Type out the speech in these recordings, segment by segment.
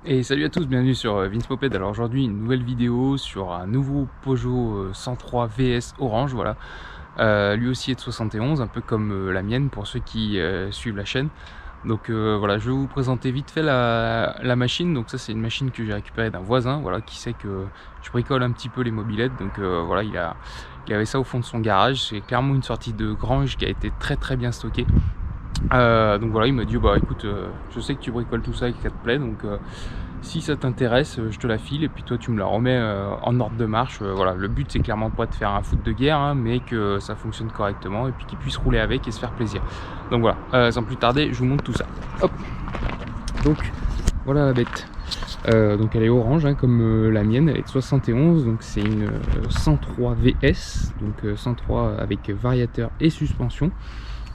Et salut à tous, bienvenue sur Vince Moped. Alors aujourd'hui une nouvelle vidéo sur un nouveau Peugeot 103 VS Orange, voilà. Lui aussi est de 71, un peu comme la mienne pour ceux qui suivent la chaîne. Donc voilà, je vais vous présenter vite fait la machine. Donc ça c'est une machine que j'ai récupérée d'un voisin, voilà, qui sait que je bricole un petit peu les mobylettes. Donc voilà, il avait ça au fond de son garage. C'est clairement une sortie de grange qui a été très bien stockée. Donc voilà, il m'a dit bah écoute, je sais que tu bricoles tout ça et que ça te plaît, donc si ça t'intéresse, je te la file et puis toi tu me la remets en ordre de marche. Voilà, le but c'est clairement pas de faire un foot de guerre, hein, mais que ça fonctionne correctement et puis qu'il puisse rouler avec et se faire plaisir. Donc voilà, sans plus tarder, je vous montre tout ça. Hop. Donc voilà la bête. Donc elle est orange, hein, comme la mienne, elle est de 71, donc c'est une 103 VS, donc 103 avec variateur et suspension.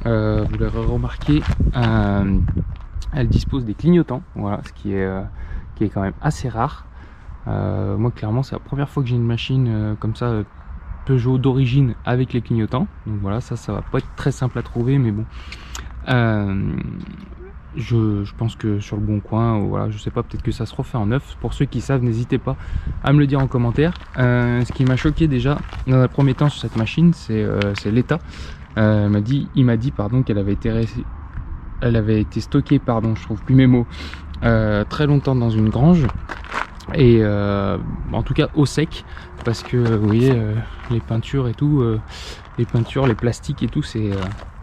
Vous l'aurez remarqué, elle dispose des clignotants, voilà, ce qui est quand même assez rare. Moi clairement c'est la première fois que j'ai une machine comme ça, Peugeot d'origine avec les clignotants, donc voilà, ça va pas être très simple à trouver, mais bon, je pense que sur le bon coin, voilà, je sais pas, peut-être que ça se refait en neuf. Pour ceux qui savent, n'hésitez pas à me le dire en commentaire. Ce qui m'a choqué déjà dans un premier temps sur cette machine, c'est l'état. Il m'a dit pardon, qu'elle avait été stockée, pardon, je trouve plus mes mots, très longtemps dans une grange, et en tout cas au sec, parce que vous voyez, les peintures et tout, les plastiques et tout, c'est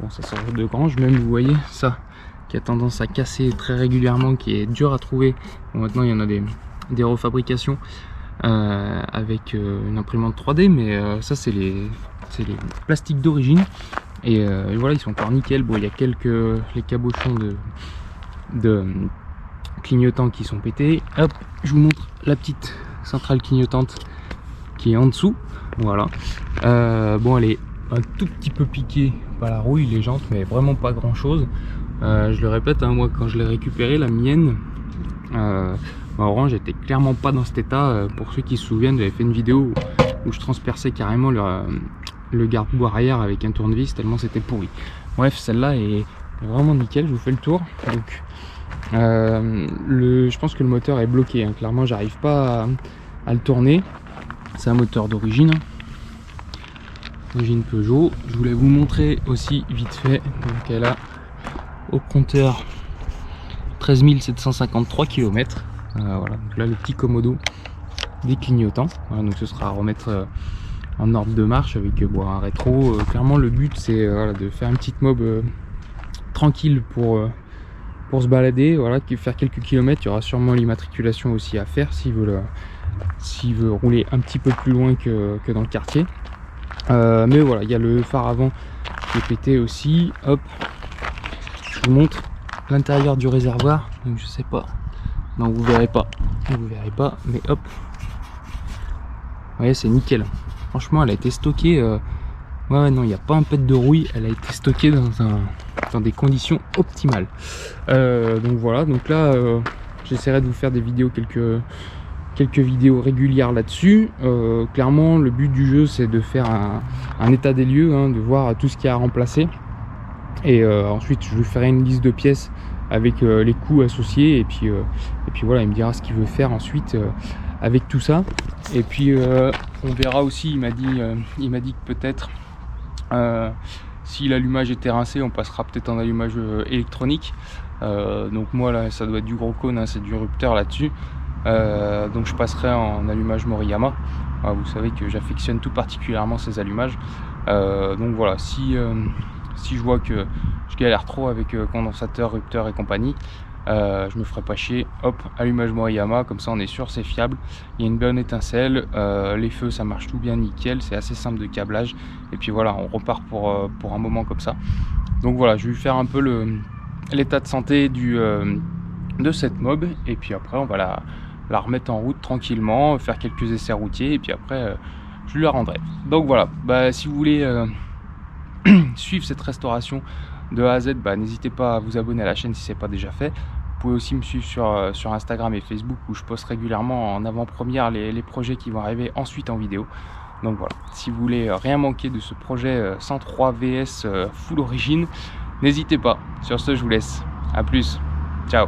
bon, ça sort de grange. Même vous voyez ça qui a tendance à casser très régulièrement, qui est dur à trouver. Bon, maintenant il y en a des refabrications avec une imprimante 3D, mais ça c'est les plastiques d'origine, et voilà, ils sont encore nickel. Bon, il y a les cabochons de clignotants qui sont pétés. Hop, je vous montre la petite centrale clignotante qui est en dessous, voilà. Bon, elle est un tout petit peu piquée par la rouille, les jantes, mais vraiment pas grand chose. Je le répète, hein, moi quand je l'ai récupéré, la mienne Orange était clairement pas dans cet état. Pour ceux qui se souviennent, j'avais fait une vidéo où je transperçais carrément le garde-boue arrière avec un tournevis tellement c'était pourri. Bref, celle-là est vraiment nickel. Je vous fais le tour. Donc je pense que le moteur est bloqué, hein. Clairement j'arrive pas à le tourner. C'est un moteur d'origine, d'origine Peugeot. Je voulais vous montrer aussi vite fait. Donc elle a au compteur 13 753 km. Voilà, donc là le petit commodo des clignotants. Voilà, donc ce sera à remettre en ordre de marche avec un rétro. Clairement le but c'est voilà, de faire une petite mob tranquille pour se balader, voilà, faire quelques kilomètres. Il y aura sûrement l'immatriculation aussi à faire s'il veut rouler un petit peu plus loin que dans le quartier. Mais voilà, il y a le phare avant qui est pété aussi. Hop, je vous montre l'intérieur du réservoir. Donc je sais pas, non vous verrez pas, mais hop, vous voyez, c'est nickel. Franchement elle a été stockée, ouais non, il n'y a pas un pet de rouille, elle a été stockée dans des conditions optimales. Donc voilà, donc là j'essaierai de vous faire des vidéos, quelques vidéos régulières là-dessus. Clairement le but du jeu c'est de faire un état des lieux, hein, de voir tout ce qu'il y a à remplacer, et ensuite je lui ferai une liste de pièces avec les coûts associés, et puis voilà, il me dira ce qu'il veut faire ensuite avec tout ça. Et puis on verra aussi, il m'a dit que peut-être si l'allumage était rincé, on passera peut-être en allumage électronique. Donc moi là ça doit être du gros cône, hein, c'est du rupteur là-dessus. Donc je passerai en allumage Moriyama. Vous savez que j'affectionne tout particulièrement ces allumages. Donc voilà, si je vois que je galère trop avec condensateur, rupteur et compagnie, je me ferai pas chier, hop, allumage Moriyama, comme ça on est sûr, c'est fiable, il y a une bonne étincelle, les feux ça marche tout bien nickel, c'est assez simple de câblage, et puis voilà, on repart pour un moment comme ça. Donc voilà, je vais faire un peu l'état de santé de cette mob, et puis après on va la remettre en route tranquillement, faire quelques essais routiers, et puis après je lui la rendrai. Donc voilà, si vous voulez suivre cette restauration de A à Z, n'hésitez pas à vous abonner à la chaîne si ce n'est pas déjà fait. Vous pouvez aussi me suivre sur Instagram et Facebook, où je poste régulièrement en avant-première les projets qui vont arriver ensuite en vidéo. Donc voilà, si vous voulez rien manquer de ce projet 103 VS full origine, n'hésitez pas. Sur ce, je vous laisse. A plus, ciao.